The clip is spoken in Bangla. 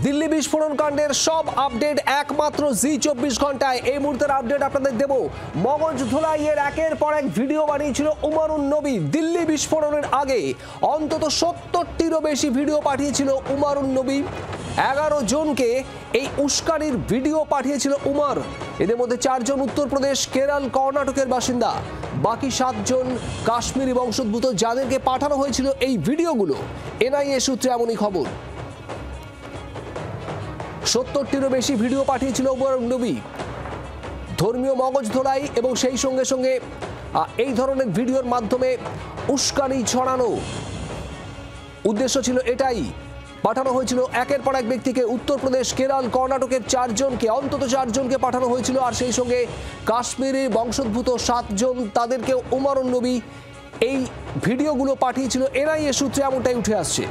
দিল্লি বিস্ফোরণ কাণ্ডের সব আপডেট একমাত্র জি24 ঘন্টায়। এই মুহূর্তের আপডেট আপনাদের দেব। মগজ ধোলাইয়ের একের পর এক ভিডিও বানিয়েছিল উমারুন নবী। দিল্লি বিস্ফোরণের আগে অন্তত 70টিরও বেশি ভিডিও পাঠিয়েছিল উমারুন নবী। 11 জনকে এই উস্কানির ভিডিও পাঠিয়েছিল উমার। এদের মধ্যে 4 জন উত্তরপ্রদেশ, কেরল, কর্ণাটকের বাসিন্দা। বাকি 7 জন কাশ্মীরি বংশোদ্ভূত, যাদেরকে পাঠানো হয়েছিল এই ভিডিওগুলো। এনআইএ সূত্রে এমনই খবর। 70টিরও বেশি ভিডিও পাঠিয়েছিল উমারুন নবী। ধর্মীয় মগজ ধোলাই এবং সেই সঙ্গে সঙ্গে এই ধরনের ভিডিওর মাধ্যমে উস্কানি ছড়ানো উদ্দেশ্য ছিল এটাই। পাঠানো হয়েছিল একের পর এক ব্যক্তিকে। উত্তরপ্রদেশ, কেরল, কর্ণাটকের 4 জনকে, অন্তত 4 জনকে পাঠানো হয়েছিল। আর সেই সঙ্গে কাশ্মীরি বংশোদ্ভূত 7 জন, তাদেরকেও উমারুন নবী এই ভিডিওগুলো পাঠিয়েছিল। এনআইএ সূত্রে এমনটাই উঠে আসছে।